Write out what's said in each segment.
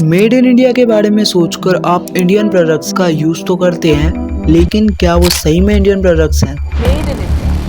Made in India के बारे में सोचकर आप इंडियन प्रोडक्ट्स का यूज तो करते हैं, लेकिन क्या वो सही में इंडियन प्रोडक्ट्स हैं?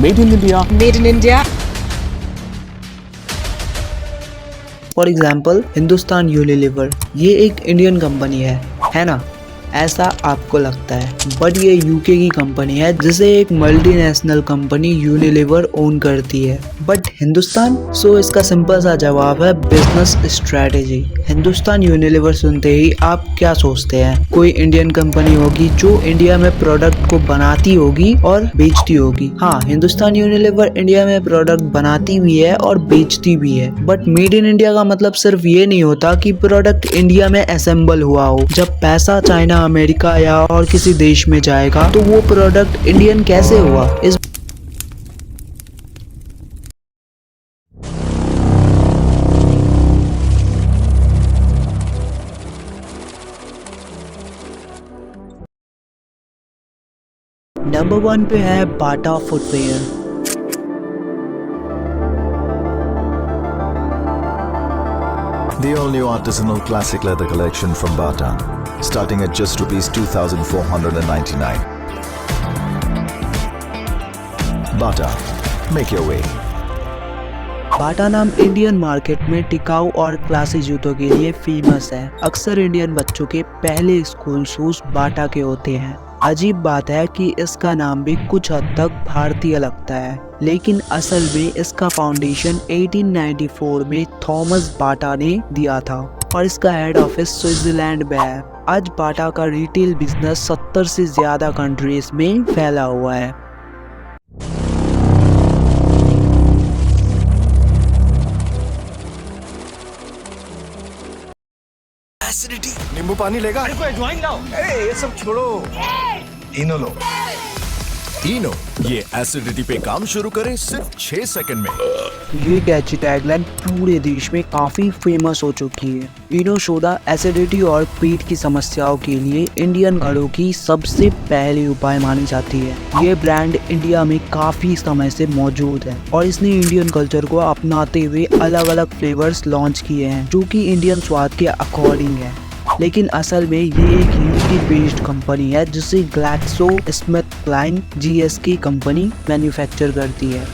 Made in India. Made in India. For example Hindustan Unilever, ये एक इंडियन कंपनी है ना? ऐसा आपको लगता है, बट ये यूके की कंपनी है जिसे एक मल्टीनेशनल कंपनी यूनिलीवर ओन करती है। बट हिंदुस्तान, सो इसका सिंपल सा जवाब है बिजनेस स्ट्रेटेजी। हिंदुस्तान यूनिलीवर सुनते ही आप क्या सोचते हैं? कोई इंडियन कंपनी होगी जो इंडिया में प्रोडक्ट को बनाती होगी और बेचती होगी। हाँ, हिंदुस्तान यूनिलीवर इंडिया में प्रोडक्ट बनाती भी है और बेचती भी है। बट मेड इन इंडिया का मतलब सिर्फ ये नहीं होता कि प्रोडक्ट इंडिया में असेंबल हुआ हो। जब पैसा चाइना, अमेरिका या और किसी देश में जाएगा तो वो प्रोडक्ट इंडियन कैसे हुआ? इस नंबर 1 पे है बाटा footwear. The all-new artisanal classic leather collection from Bata, starting at just rupees 2,499. Bata, make your way. बाटा नाम इंडियन मार्केट में टिकाऊ और क्लासी जूतों के लिए फेमस है। अक्सर इंडियन बच्चों के पहले स्कूल शूज बाटा के होते हैं। अजीब बात है कि इसका नाम भी कुछ हद तक भारतीय लगता है, लेकिन असल में इसका फाउंडेशन 1894 में थॉमस बाटा ने दिया था और इसका हेड ऑफिस स्विट्जरलैंड में है। आज बाटा का रिटेल बिजनेस 70 से ज्यादा कंट्रीज में फैला हुआ है। एसिडिटी, नींबू पानी लेगा? ज्वाइन लाओ। ये सब छोड़ो, तीनों लो। तीनों ये एसिडिटी पे काम शुरू करें सिर्फ 6 सेकंड में। ये कैची टैगलाइन पूरे देश में काफी फेमस हो चुकी है। इनो सोडा एसिडिटी और पेट की समस्याओं के लिए इंडियन घरों की सबसे पहले उपाय मानी जाती है। ये ब्रांड इंडिया में काफी समय से मौजूद है और इसने इंडियन कल्चर को अपनाते हुए अलग अलग फ्लेवर्स लॉन्च किए हैं जो कि इंडियन स्वाद के अकॉर्डिंग है। लेकिन असल में ये एक यूके बेस्ड कंपनी है जिसे ग्लैक्सोस्मिथक्लाइन जीएसके कंपनी मैन्युफैक्चर करती है।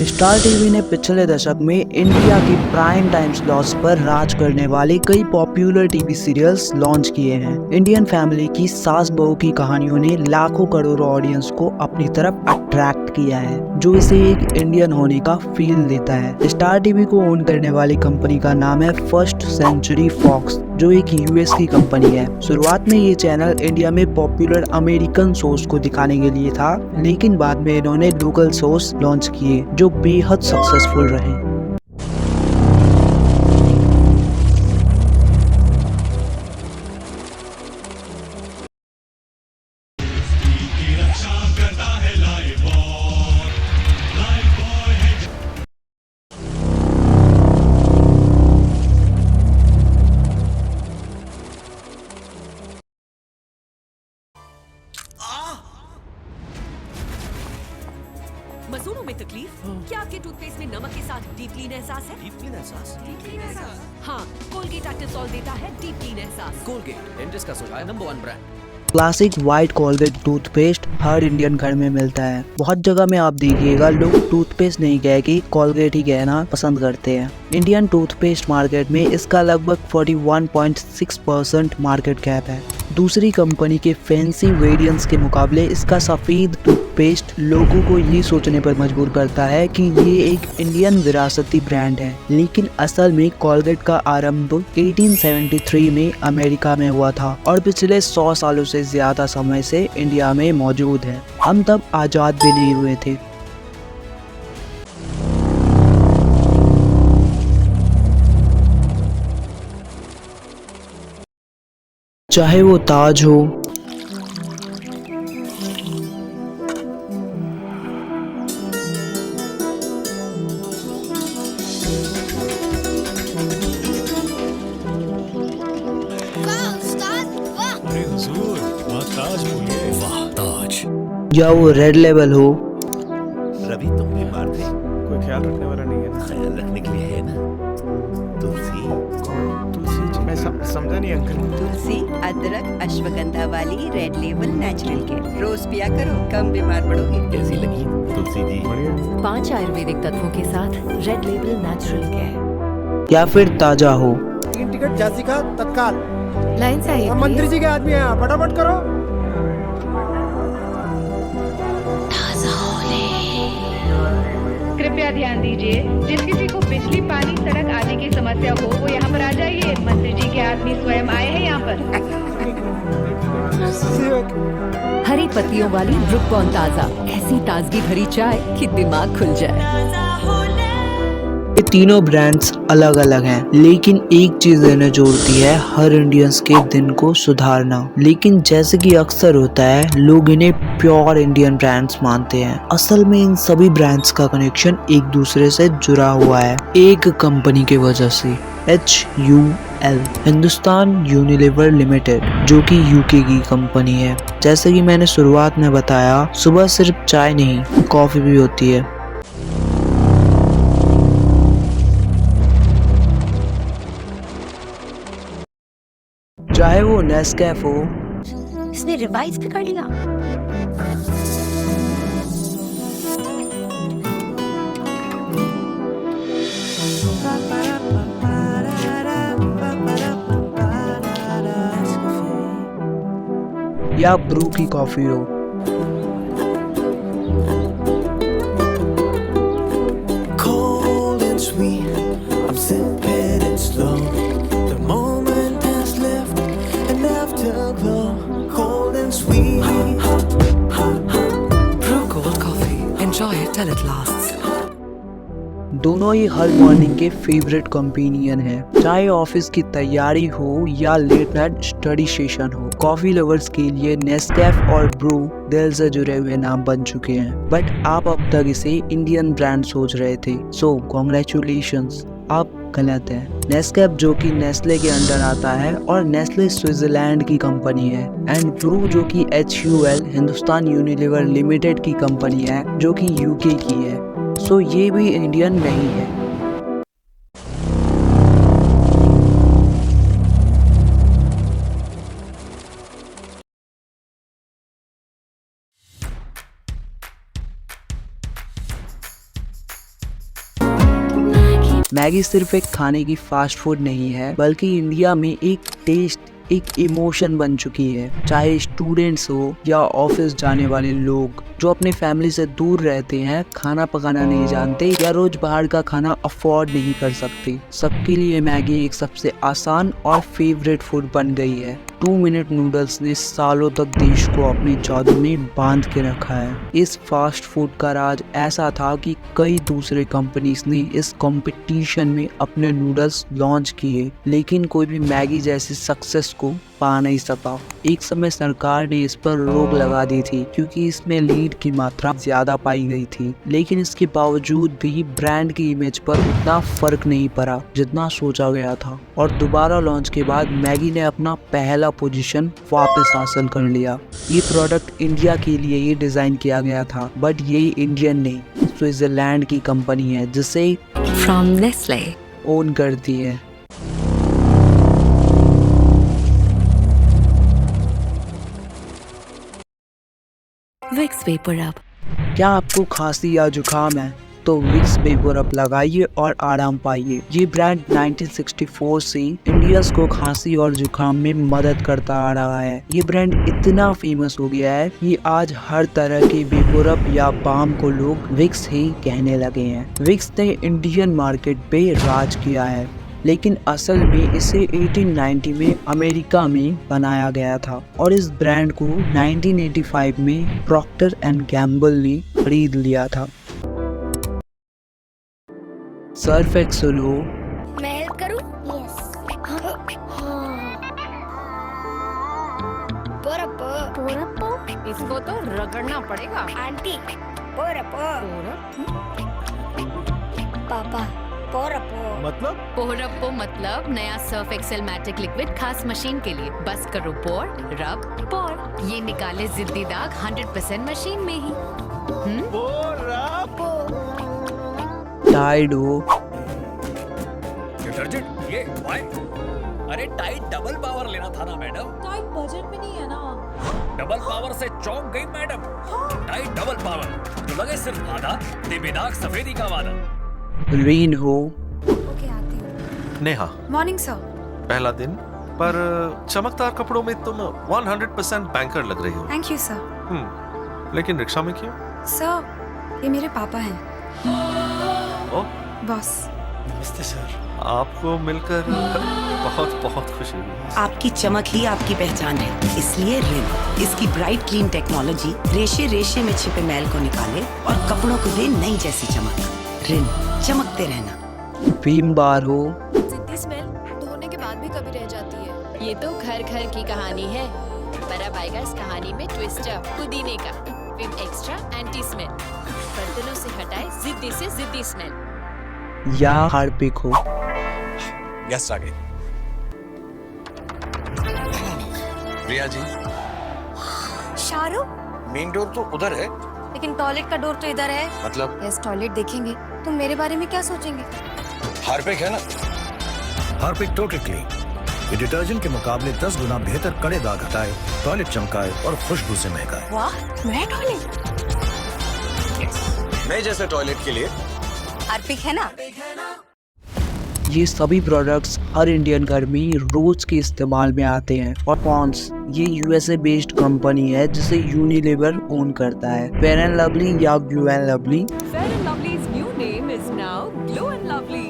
स्टार टीवी ने पिछले दशक में इंडिया के प्राइम टाइम स्लॉट्स पर राज करने वाले कई पॉपुलर टीवी सीरियल्स लॉन्च किए हैं। इंडियन फैमिली की सास बहू की कहानियों ने लाखों करोड़ों ऑडियंस को अपनी तरफ अट्रैक्ट किया है, जो इसे एक इंडियन होने का फील देता है। स्टार टीवी को ओन करने वाली कंपनी का नाम है फर्स्ट सेंचुरी फॉक्स, जो एक यूएस की कंपनी है। शुरुआत में ये चैनल इंडिया में पॉपुलर अमेरिकन शोज को दिखाने के लिए था, लेकिन बाद में इन्होंने लोकल शोज लॉन्च किए जो बेहद सक्सेसफुल रहे। मसूड़ों में तकलीफ? क्या आपके टूथपेस्ट में नमक के साथ डीप क्लीन एहसास है? डीप क्लीन एहसास। हाँ, कोलगेट एक्टिव सॉल्ट देता है डीप क्लीन एहसास। कोलगेट डेंटिस्ट का सुझाव है number 1 brand. Classic white Colgate toothpaste हर इंडियन घर में मिलता है। बहुत जगह में आप देखिएगा लोग टूथपेस्ट नहीं कह के कोलगेट ही कहना पसंद करते हैं। इंडियन टूथपेस्ट मार्केट में इसका लगभग 41.6% मार्केट कैप है। दूसरी कंपनी के फैंसी वेरिएंट्स के मुकाबले इसका सफ़ेद टूथपेस्ट लोगों को ये सोचने पर मजबूर करता है कि ये एक इंडियन विरासती ब्रांड है, लेकिन असल में कोलगेट का आरंभ 1873 में अमेरिका में हुआ था और पिछले 100 सालों से ज्यादा समय से इंडिया में मौजूद है। हम तब आजाद भी नहीं हुए थे। चाहे वो ताज हो, अरे हुजूर, वाह ताज बोलिए। वाह ताज। या वो रेड लेबल हो, रवि तुम बीमार थे, कोई ख्याल रखने वाला नहीं है ना। ख्याल रखने के लिए है ना तुलसी। तुलसी जी, मैं समझा नहीं अंकल। तुलसी, अदरक, अश्वगंधा वाली रेड लेबल नेचुरल केयर रोज पिया करो, कम बीमार पड़ोगे। कैसी लगी तुलसी जी? बढ़िया। 5 आयुर्वेदिक तत्वों के साथ रेड लेबल नेचुरल केयर। या फिर ताजा हो। 3 टिकट झांसी का तत्काल। लाइन से आइए मंत्री जी के आदमी हैं, फटाफट करो। कृपया ध्यान दीजिए, जिस किसी को बिजली, पानी, सड़क आदि की समस्या हो वो यहाँ पर आ जाइए। मंत्री जी के आदमी स्वयं आए हैं यहाँ पर। हरी पत्तियों वाली ब्रुकबॉर्न ताजा, ऐसी ताजगी भरी चाय कि दिमाग खुल जाए। ये तीनों ब्रांड्स अलग अलग हैं, लेकिन एक चीज इन्हें जोड़ती है, हर इंडियंस के दिन को सुधारना। लेकिन जैसे कि अक्सर होता है, लोग इन्हें प्योर इंडियन ब्रांड्स मानते हैं। असल में इन सभी ब्रांड्स का कनेक्शन एक दूसरे से जुड़ा हुआ है, एक कंपनी की वजह से। HUL, हिंदुस्तान यूनिलीवर लिमिटेड, जो कि यूके की कंपनी है। जैसे कि मैंने शुरुआत में बताया, सुबह सिर्फ चाय नहीं, कॉफी भी होती है। चाहे वो नेस्कैफ हो, इसने रिवाइज भी कर लिया। या ब्रू की कॉफी हो। Cold and sweet, I'm sipping it slow. The moment has left an afterglow. Cold and sweet. Brew cold coffee. Enjoy it till it lasts. दोनों ही हर मॉर्निंग के फेवरेट कंपेनियन हैं। चाहे ऑफिस की तैयारी हो या लेट नाइट स्टडी सेशन हो, coffee lovers के लिए नेस्कैफ और ब्रू दिल से जुड़े हुए नाम बन चुके हैं। बट आप अब तक इसे इंडियन ब्रांड सोच रहे थे, सो कॉन्ग्रेचुलेशंस, आप गलत हैं। नेस्कैफ, जो कि नेस्ले के अंडर आता है, और नेस्ले स्विट्जरलैंड की कंपनी है, एंड ब्रू जो कि HUL, हिंदुस्तान यूनिलीवर लिमिटेड की कंपनी है, जो कि यूके की है। सो ये भी इंडियन नहीं है। मैगी सिर्फ एक खाने की फास्ट फूड नहीं है, बल्कि इंडिया में एक टेस्ट, एक इमोशन बन चुकी है। चाहे स्टूडेंट्स हो या ऑफिस जाने वाले लोग जो अपने फैमिली से दूर रहते हैं, खाना पकाना नहीं जानते या रोज बाहर का खाना अफोर्ड नहीं कर सकते, सबके लिए मैगी एक सबसे आसान और फेवरेट फूड बन गई है। 2 मिनट नूडल्स ने सालों तक देश को अपने जादू में बांध के रखा है। इस फास्ट फूड का राज ऐसा था कि कई दूसरे कंपनीज ने इस कंपटीशन में अपने नूडल्स लॉन्च किए, लेकिन कोई भी मैगी जैसी सक्सेस को पा नहीं सका। एक समय सरकार ने इस पर रोक लगा दी थी, क्योंकि इसमें लीड की मात्रा ज्यादा पाई गई थी। लेकिन इसके बावजूद भी ब्रांड की इमेज पर उतना फर्क नहीं पड़ा जितना सोचा गया था, और दोबारा लॉन्च के बाद मैगी ने अपना पहला पोजीशन वापस हासिल कर लिया। ये प्रोडक्ट इंडिया के लिए ही डिजाइन किया गया था, बट ये इंडियन नहीं, स्विट्जरलैंड की कंपनी है जिसे From Nestle. ओन करती है। Vicks Vapor Rub. क्या आपको खांसी या जुकाम है तो विक्स वेपर अप लगाइए और आराम पाइए। ये ब्रांड 1964 से इंडियंस को खांसी और जुकाम में मदद करता आ रहा है। ये ब्रांड इतना फेमस हो गया है कि आज हर तरह के वेपर अप या बाम को लोग विक्स ही कहने लगे हैं। विक्स ने इंडियन मार्केट पे राज किया है, लेकिन असल में इसे 1890 में अमेरिका में बनाया गया था, और इस ब्रांड को 1985 में प्रॉक्टर एंड गैम्बल ने खरीद लिया था। सर्फ एक्सेल हो, मैं हेल्प करूं? यस। पोरप्पो इसको तो रगड़ना पड़ेगा। आंटी पोरप्पो पापा पोरप्पो मतलब पोरप्पो मतलब नया सर्फ एक्सेल मैटिक लिक्विड खास मशीन के लिए। बस करो पोर, रब, पोर। ये निकाले जिद्दी दाग 100% मशीन में ही। टाइड हो, डिटर्जेंट ये वाई। अरे टाइड डबल पावर लेना था ना मैडम। टाइट बजट में नहीं है ना। डबल पावर से चौंक गई मैडम। टाइड डबल पावर तो लगे सिर्फ आधा, दे बेदाग सफेदी का वादा। रीन हो, ओके आती हूँ। Neha, morning sir. पहला दिन पर चमकदार कपड़ों में तुम 100% बैंकर लग रही हो। Thank you sir. लेकिन रिक्शा में क्यों? सर ये मेरे पापा हैं। ओ, बॉस। नमस्ते सर। आपको मिलकर बहुत बहुत खुशी हुई। आपकी चमक ही आपकी पहचान है, इसलिए रिन। इसकी ब्राइट क्लीन टेक्नोलॉजी रेशे रेशे में छिपे मैल को निकाले और कपड़ों को दे नई जैसी चमक। रिन, चमकते रहना। भीम बार हो, जिद्दी स्मेल धोने के बाद भी कभी रह जाती है। ये तो घर घर की कहानी है, पर अब आएगा इस कहानी में ट्विस्टर पुदीने का। विम एक्स्ट्रा एंटी स्मेल, बर्तनों से हटाए जिद्दी से जिद्दी स्मेल। या हार्पिक हो, गेस्ट आ गए। प्रिया जी, शाहरुख, मेन डोर तो उधर है। लेकिन टॉयलेट का डोर तो इधर है। मतलब यस, टॉयलेट देखेंगे तो मेरे बारे में क्या सोचेंगे? हार्पिक है ना? हार्पिक टोटल क्लीन, ये डिटर्जेंट के मुकाबले 10 गुना बेहतर कड़े दाग हटाए, टॉयलेट चमकाए और खुशबू से महकाए। वाह, मैं टॉयलेट। मैं जैसे टॉयलेट के लिए हार्पिक है ना? ये सभी प्रोडक्ट्स हर इंडियन घर में रोज के इस्तेमाल में आते हैं। और पॉन्ड्स, ये यूएसए बेस्ड कंपनी है जिसे यूनिलीवर ओन करता है। फेयर एंड लवली या Glow and Lovely, Fair and लवली's new name is now Glow and Lovely।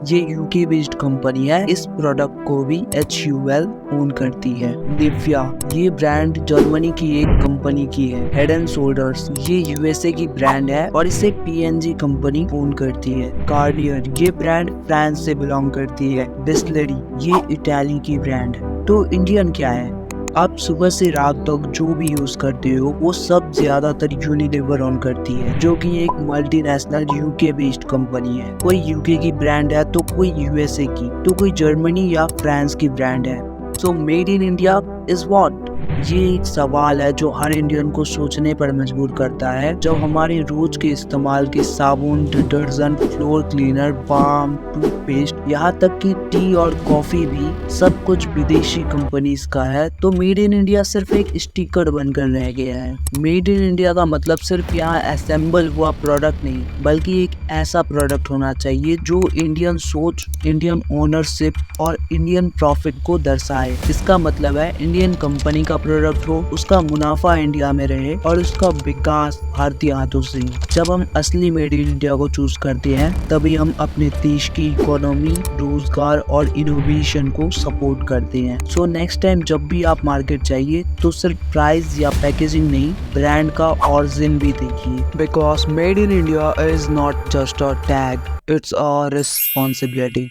ये यूके बेस्ड कंपनी है। इस प्रोडक्ट को भी HUL ओन करती है। दिव्या, ये ब्रांड जर्मनी की एक कंपनी की है। हेड एंड शोल्डर्स, ये यूएसए की ब्रांड है और इसे P&G कंपनी ओन करती है। गार्नियर, ये ब्रांड फ्रांस से बिलोंग करती है। बिस्लरी, ये इटाली की ब्रांड है। तो इंडियन क्या है? आप सुबह से रात तक जो भी यूज करते हो वो सब ज्यादातर यूनिलीवर ऑन करती है, जो कि एक मल्टीनेशनल यूके बेस्ड कंपनी है। कोई यूके की ब्रांड है तो कोई यूएसए की, तो कोई जर्मनी या फ्रांस की ब्रांड है। So made in India is what? ये एक सवाल है जो हर इंडियन को सोचने पर मजबूर करता है। जब हमारे रोज के इस्तेमाल के साबुन, detergent, floor cleaner, balm, toothpaste, यहाँ तक कि टी और कॉफी भी सब कुछ विदेशी कंपनीज का है, तो मेड इन इंडिया सिर्फ एक स्टिकर बनकर रह गया है। मेड इन इंडिया का मतलब सिर्फ यहाँ असेंबल हुआ प्रोडक्ट नहीं, बल्कि एक ऐसा प्रोडक्ट होना चाहिए जो इंडियन सोच, इंडियन ओनरशिप और इंडियन प्रॉफिट को दर्शाए। इसका मतलब है इंडियन कंपनी का प्रोडक्ट हो, उसका मुनाफा इंडिया में रहे और उसका विकास भारतीय हाथों से। जब हम असली मेड इन इंडिया को चूज करते हैं तभी हम अपने देश की इकोनॉमी, रोजगार और इनोवेशन को सपोर्ट करते हैं। सो नेक्स्ट टाइम जब भी आप मार्केट जाइए तो सिर्फ प्राइस या पैकेजिंग नहीं, ब्रांड का ऑरिजिन भी देखिए। Because made in India is not just a tag, it's a responsibility.